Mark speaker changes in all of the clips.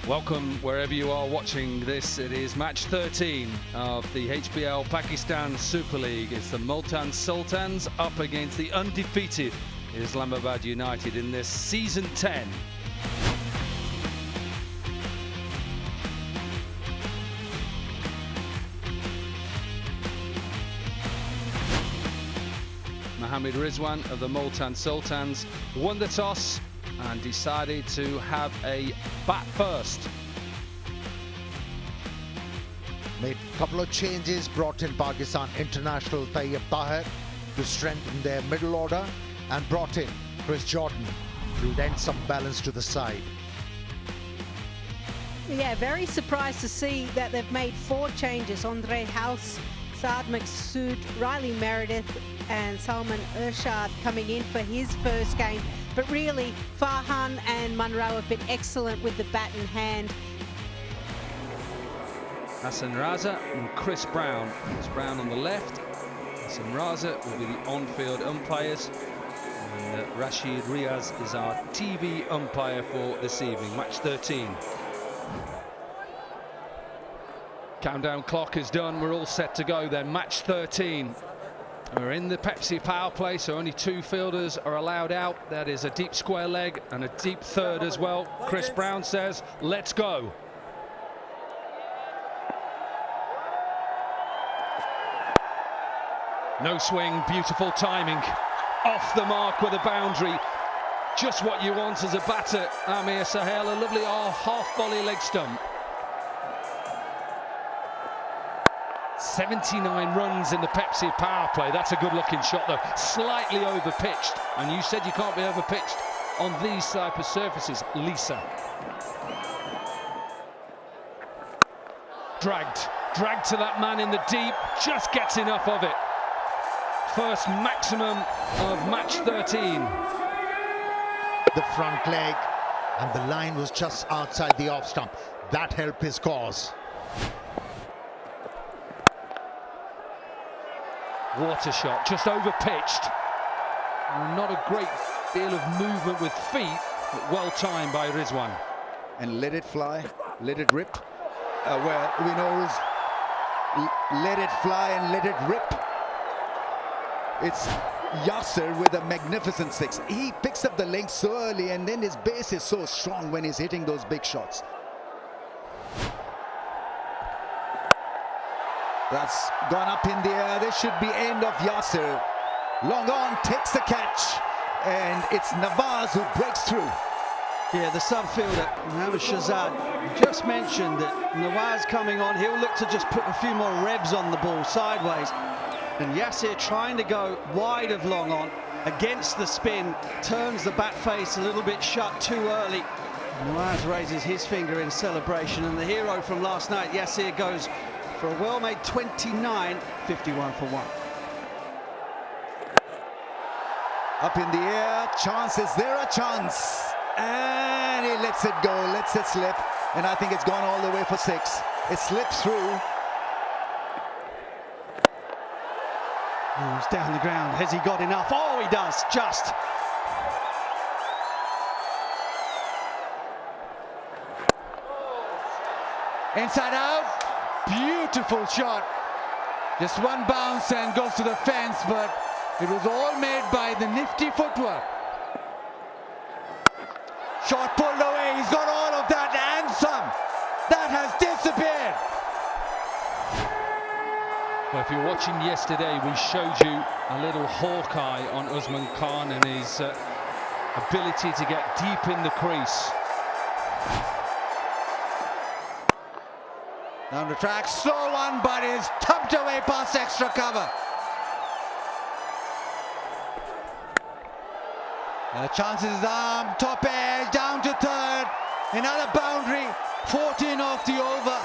Speaker 1: Welcome wherever you are watching this. It is match 13 of the HBL Pakistan Super League. It's the Multan Sultans up against the undefeated Islamabad United in this season 10. Mohammed Rizwan of the Multan Sultans won the toss and decided to have a bat first.
Speaker 2: Made a couple of changes, brought in Pakistan international 𝐄𝐍𝐆𝐋𝐈𝐒 to strengthen their middle order, and brought in Chris Jordan to lend some balance to the side.
Speaker 3: Yeah, very surprised to see that they've made 4 changes. Andre House, Saad Maksud, Riley Meredith and Salman Urshad coming in for his first game. But really, Farhan and Munro have been excellent with the bat in hand.
Speaker 1: Hassan Raza and Chris Brown. Chris Brown on the left. Hassan Raza will be the on-field umpires. And Rashid Riaz is our TV umpire for this evening, match 13. Countdown clock is done. We're all set to go then. Match 13. We're in the Pepsi power play, so only 2 fielders are allowed out. That is a deep square leg and a deep third as well. Chris Brown says, let's go. No swing, beautiful timing. Off the mark with a boundary. Just what you want as a batter, Amir Sahel. A lovely half volley leg stump. 79 runs in the Pepsi power play. That's a good looking shot though. Slightly over pitched. And you said you can't be over pitched on these type of surfaces, Lisa. Dragged to that man in the deep. Just gets enough of it. First maximum of match 13.
Speaker 2: The front leg, and the line was just outside the off stump. That helped his cause.
Speaker 1: Water shot, just over pitched. Not a great deal of movement with feet, but well timed by Rizwan.
Speaker 4: And let it fly, let it rip. Well, we know is let it fly and let it rip. It's Yasser with a magnificent 6. He picks up the length so early, and then his base is so strong when he's hitting those big shots. That's gone up in the air. This should be end of Yasser. Long on, takes the catch, and it's Nawaz who breaks through.
Speaker 5: Yeah, the subfielder, Mohammad Shahzad, just mentioned that Nawaz coming on, he'll look to just put a few more revs on the ball sideways. And Yasser trying to go wide of long on, against the spin, turns the bat face a little bit shut too early. Nawaz raises his finger in celebration, and the hero from last night, Yasser, goes for a well-made 29, 51 for 1.
Speaker 4: Up in the air, chance, is there a chance? And he lets it go, lets it slip, and I think it's gone all the way for 6. It slips through.
Speaker 5: He's down the ground, has he got enough? Oh, he does, just.
Speaker 6: Inside out. Beautiful shot. Just one bounce and goes to the fence, but it was all made by the nifty footwork. Shot pulled away. He's got all of that and some. That has disappeared.
Speaker 1: Well, if you're watching yesterday, we showed you a little Hawkeye on Usman Khan and his ability to get deep in the crease.
Speaker 6: Down the track, slow one, but is tucked away past extra cover. Chances arm, top edge, down to third. Another boundary, 14 off the over.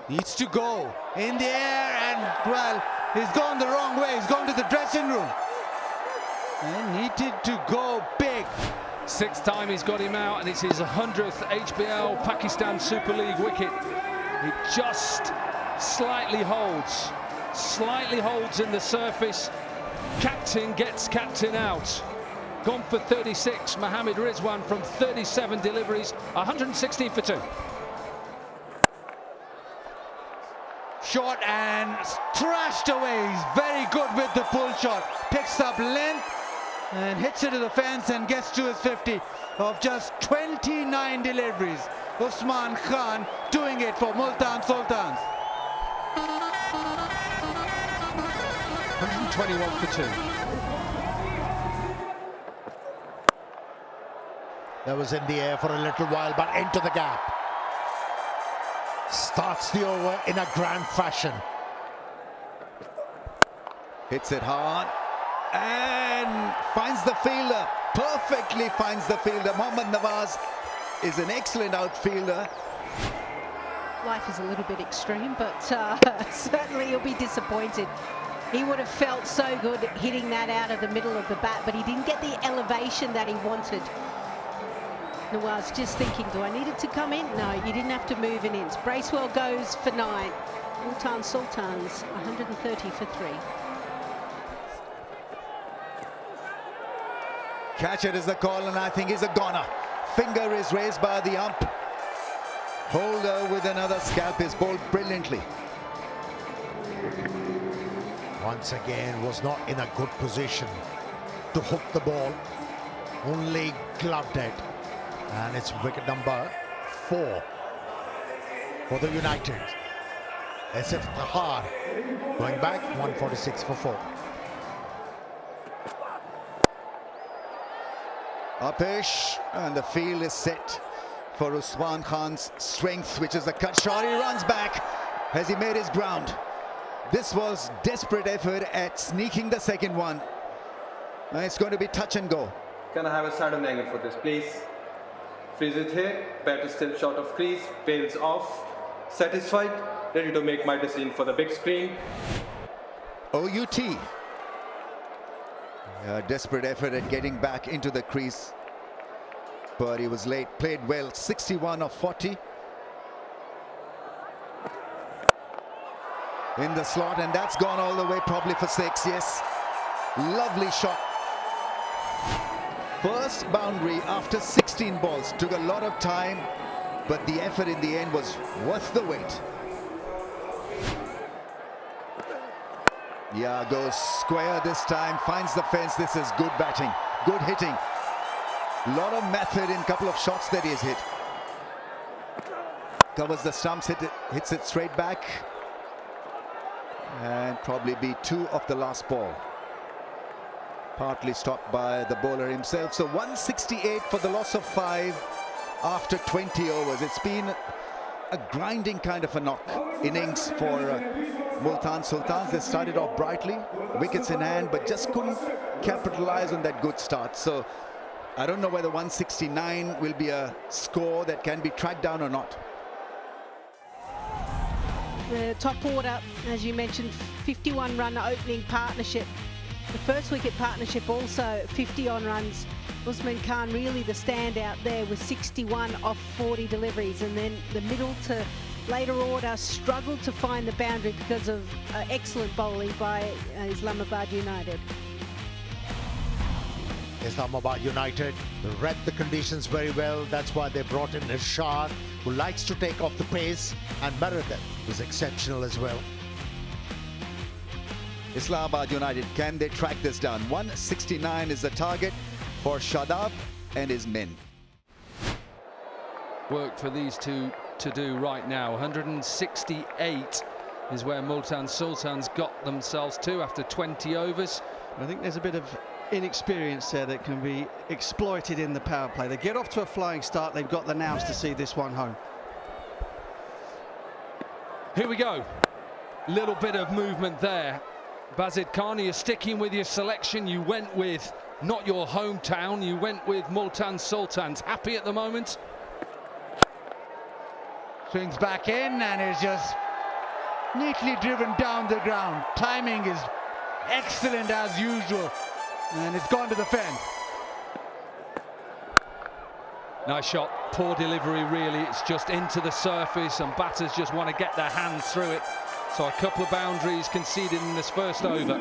Speaker 6: Needs to go in the air, and well, he's gone the wrong way. He's gone to the dressing room. And needed to go big.
Speaker 1: 6th time he's got him out, and it's his 100th HBL Pakistan Super League wicket. It just slightly holds in the surface. Captain gets captain out. gone for 36. Mohammed Rizwan from 37 deliveries, 116 for 2.
Speaker 6: Shot and thrashed away. He's very good with the pull shot. Picks up length and hits it to the fence and gets to his 50 of just 29 deliveries. Usman Khan doing it for Multan Sultans.
Speaker 1: 121 for 2.
Speaker 2: That was in the air for a little while, but into the gap. Starts the over in a grand fashion.
Speaker 4: Hits it hard and finds the fielder. Perfectly finds the fielder. Mohammad Nawaz is an excellent outfielder.
Speaker 3: Life is a little bit extreme, but certainly he'll be disappointed. He would have felt so good hitting that out of the middle of the bat, but he didn't get the elevation that he wanted. Nawaz just thinking, do I need it to come in? No, you didn't have to move in. Bracewell goes for 9. Multan Sultans, 130 for 3.
Speaker 4: Catch it is the call, and I think he's a goner. Finger is raised by the ump. Holder with another scalp is bowled brilliantly.
Speaker 2: Once again, was not in a good position to hook the ball. Only gloved it. And it's wicket number 4 for the United. SF Tahar going back, 146 for 4.
Speaker 4: Upish, and the field is set for Usman Khan's strength, which is the cut shot. He runs back. Has he made his ground? This was desperate effort at sneaking the second one. Now it's going to be touch and go.
Speaker 7: Can I have a sudden angle for this, please? Freeze it here. Bat is still short of crease. Bails off. Satisfied. Ready to make my decision for the big screen.
Speaker 4: OUT. A desperate effort at getting back into the crease, but he was late. Played well. 61 of 40 in the slot, and that's gone all the way, probably for 6. Yes, lovely shot. First boundary after 16 balls. Took a lot of time, but the effort in the end was worth the wait. Yeah, goes square this time, finds the fence. This is good batting, good hitting. A lot of method in a couple of shots that he's hit. Covers the stumps, hits it straight back. And probably be 2 of the last ball. Partly stopped by the bowler himself. So 168 for the loss of 5 after 20 overs. It's been a grinding kind of a knock innings for Multan Sultans. They started off brightly, wickets in hand, but just couldn't capitalize on that good start. So I don't know whether 169 will be a score that can be tracked down or not.
Speaker 3: The top order, as you mentioned, 51-run opening partnership. The first wicket partnership also 50-on runs. Usman Khan really the standout there with 61 off 40 deliveries, and then the middle to later order struggled to find the boundary because of excellent bowling by Islamabad United.
Speaker 2: Islamabad United read the conditions very well. That's why they brought in Irshad, who likes to take off the pace, and Meredith was exceptional as well.
Speaker 4: Islamabad United, can they track this down? 169 is the target for Shadab and his men.
Speaker 1: Work for these two to do right now. 168 is where Multan Sultans got themselves to after 20 overs.
Speaker 5: I think there's a bit of inexperience there that can be exploited in the power play. They get off to a flying start. They've got the nows to see this one home.
Speaker 1: Here we go. Little bit of movement there. Bazid Khan, you're sticking with your selection. You went with not your hometown. You went with Multan Sultans. Happy at the moment?
Speaker 6: Swings back in and is just neatly driven down the ground. Timing is excellent as usual, and it's gone to the fence.
Speaker 1: Nice shot, poor delivery really. It's just into the surface, and batters just want to get their hands through it. So a couple of boundaries conceded in this first over.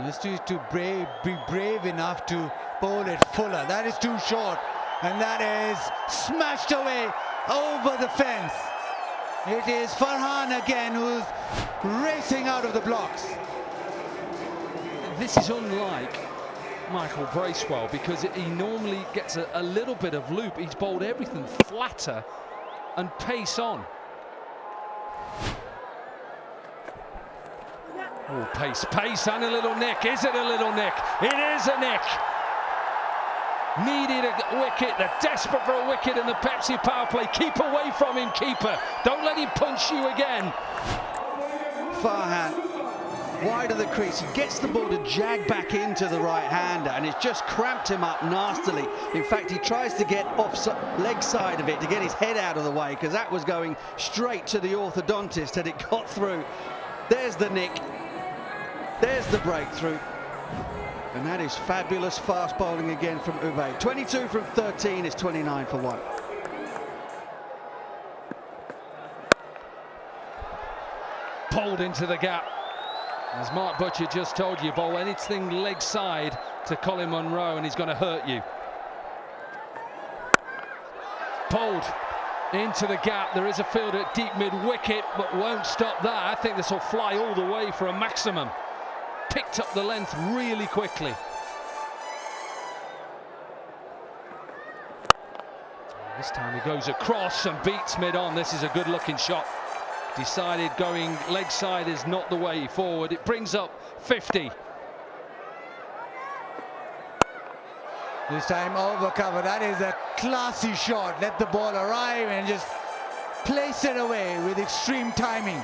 Speaker 6: Just to be brave enough to bowl it fuller. That is too short, and that is smashed away over the fence. It is Farhan again who's racing out of the blocks.
Speaker 1: This is unlike Michael Bracewell, because he normally gets a little bit of loop. He's bowled everything flatter and pace on. Oh, pace and a little nick. Is it a little nick? It is a nick. Needed a wicket. They're desperate for a wicket in the Pepsi power play. Keep away from him, keeper. Don't let him punch you again.
Speaker 5: Farhan wide of the crease. He gets the ball to jag back into the right-hander, and it's just cramped him up nastily. In fact, he tries to get off leg side of it to get his head out of the way, because that was going straight to the orthodontist had it got through. There's the nick. There's the breakthrough. And that is fabulous fast bowling again from Ube. 22 from 13 is 29 for 1.
Speaker 1: Pulled into the gap. As Mark Butcher just told you, bowl anything leg side to Colin Munro and he's going to hurt you. Pulled into the gap. There is a field at deep mid-wicket, but won't stop that. I think this will fly all the way for a maximum. Picked up the length really quickly. This time he goes across and beats mid-on. This is a good-looking shot. Decided going leg side is not the way forward. It brings up 50.
Speaker 6: This time over cover. That is a classy shot. Let the ball arrive and just place it away with extreme timing.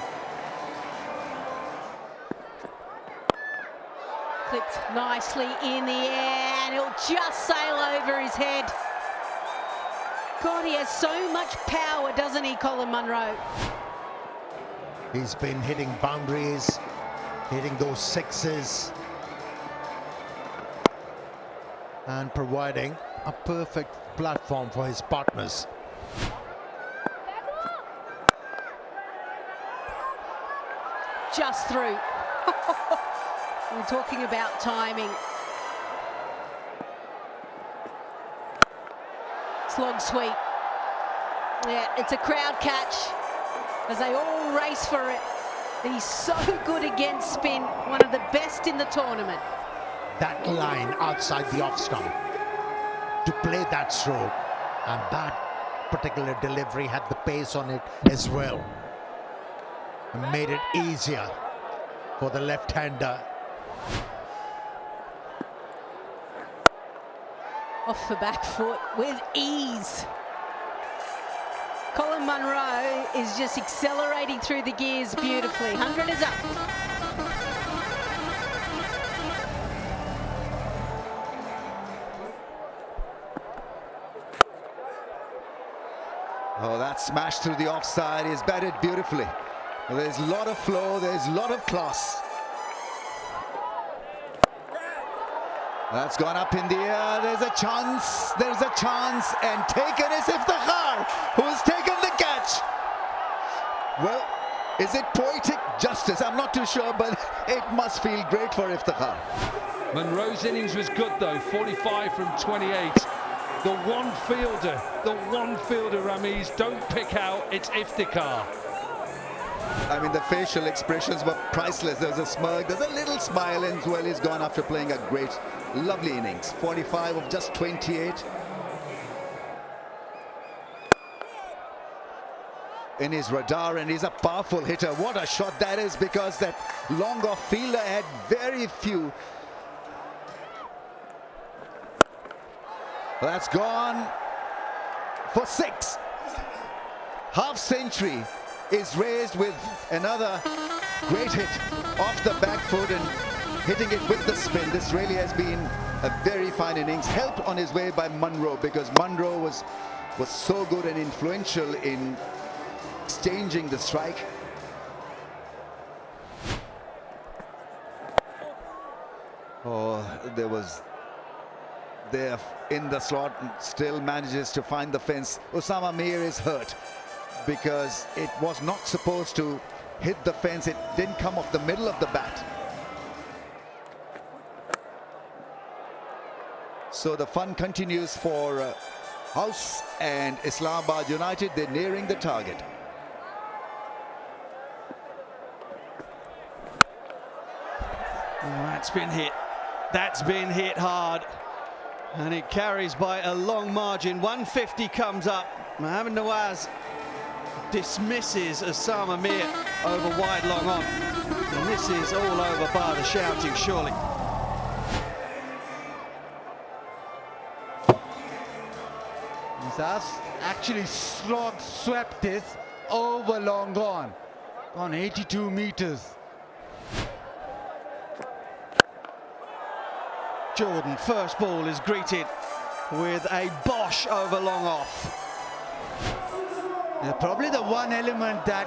Speaker 3: Clipped nicely in the air, and it'll just sail over his head. God, he has so much power, doesn't he, Colin Munro?
Speaker 2: He's been hitting boundaries, hitting those sixes, and providing a perfect platform for his partners.
Speaker 3: Just through. We're talking about timing. Slog sweep. Yeah, it's a crowd catch as they all race for it. He's so good against spin, one of the best in the tournament.
Speaker 2: That line outside the off stump to play that stroke, and that particular delivery had the pace on it as well, and made it easier for the left-hander.
Speaker 3: Off the back foot with ease. Colin Munro is just accelerating through the gears beautifully. 100 is up.
Speaker 4: Oh, that smash through the offside is batted beautifully. There's a lot of flow, there's a lot of class. That's gone up in the air. There's a chance, and taken is Iftikhar, who's taken the catch. Well, is it poetic justice? I'm not too sure, but it must feel great for Iftikhar.
Speaker 1: Munro's innings was good though, 45 from 28. The one fielder, Ramiz, don't pick out, it's Iftikhar.
Speaker 4: I mean, the facial expressions were priceless. There's a smirk, there's a little smile, and well, he's gone after playing a great, lovely innings. 45 of just 28. In his radar, and he's a powerful hitter. What a shot that is, because that long off fielder had very few. That's gone for 6. Half century is raised with another great hit off the back foot and hitting it with the spin. This really has been a very fine innings, helped on his way by Munro, because Munro was so good and influential in exchanging the strike. Oh, there in the slot, still manages to find the fence. Osama Mir is hurt because it was not supposed to hit the fence. It didn't come off the middle of the bat. So the fun continues for House and Islamabad United. They're nearing the target.
Speaker 5: Oh, that's been hit. That's been hit hard. And it carries by a long margin. 150 comes up. Mohamed Nawaz dismisses Osama Mir over wide long on. And this is all over bar the shouting, surely.
Speaker 6: He's actually swept this over long gone 82 meters.
Speaker 5: Jordan, first ball is greeted with a bosh over long off.
Speaker 6: Probably the one element that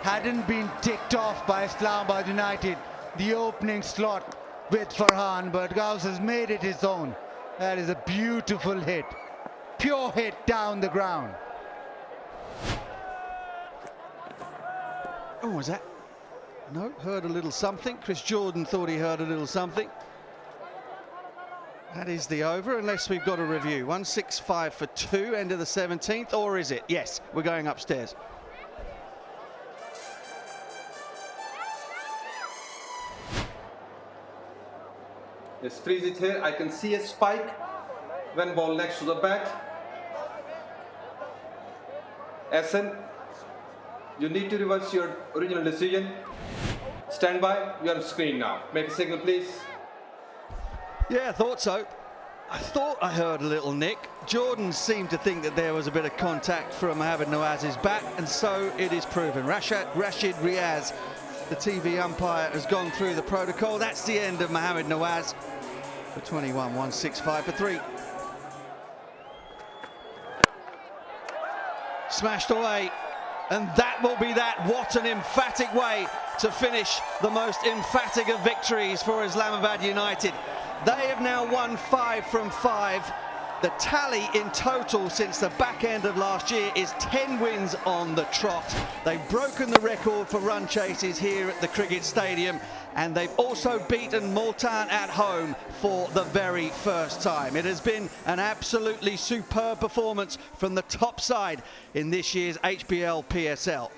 Speaker 6: hadn't been ticked off by Islamabad United, the opening slot with Farhan, but Ghous has made it his own. That is a beautiful hit. Pure hit down the ground.
Speaker 5: Oh, was that? No, heard a little something. Chris Jordan thought he heard a little something. That is the over, unless we've got a review. 165 for 2, end of the 17th, or is it? Yes, we're going upstairs.
Speaker 7: Let's freeze it here. I can see a spike when ball next to the bat. SN, you need to reverse your original decision. Stand by, you're on screen now. Make a signal, please.
Speaker 5: Yeah, I thought so. I thought I heard a little nick. Jordan seemed to think that there was a bit of contact from Mohamed Nawaz's bat, and so it is proven. Rashid Riaz, the TV umpire, has gone through the protocol. That's the end of Mohamed Nawaz for 21, 165 for 3. Smashed away, and that will be that. What an emphatic way to finish the most emphatic of victories for Islamabad United. They have now won 5 from 5. The tally in total since the back end of last year is 10 wins on the trot. They've broken the record for run chases here at the cricket stadium, and they've also beaten Multan at home for the very first time. It has been an absolutely superb performance from the top side in this year's HBL PSL.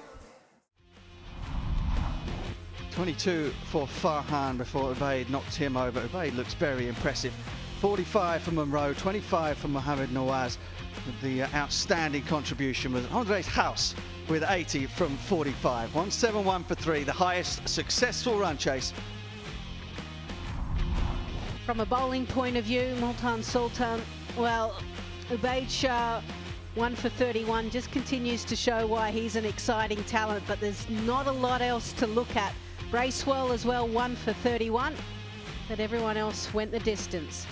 Speaker 5: 22 for Farhan before Ubaid knocked him over. Ubaid looks very impressive. 45 for Monroe, 25 for Mohamed Nawaz. The outstanding contribution was Andres House with 80 from 45. 171 for 3, the highest successful run chase.
Speaker 3: From a bowling point of view, Multan Sultan, well, Ubaid Shah, 1 for 31, just continues to show why he's an exciting talent, but there's not a lot else to look at. Bracewell as well, 1 for 31, but everyone else went the distance.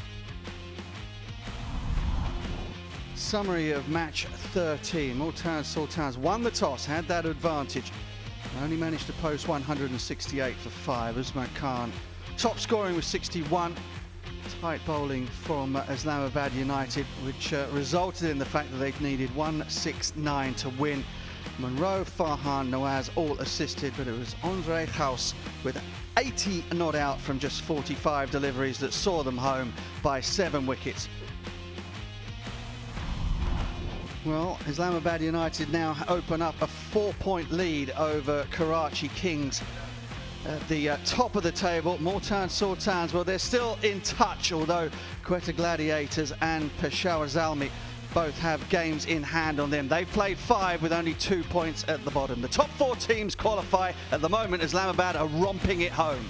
Speaker 5: Summary of match 13. Multan Sultans won the toss, had that advantage. Only managed to post 168 for 5. Usman Khan top scoring with 61. Tight bowling from Islamabad United, which resulted in the fact that they've needed 169 to win. Monroe, Farhan, Nawaz all assisted, but it was Andre House with 80 not out from just 45 deliveries that saw them home by 7 wickets. Well, Islamabad United now open up a 4-point lead over Karachi Kings at the top of the table. Multan Sultans, well, they're still in touch, although Quetta Gladiators and Peshawar Zalmi both have games in hand on them. They've played 5 with only 2 points at the bottom. The top 4 teams qualify at the moment. Islamabad are romping it home.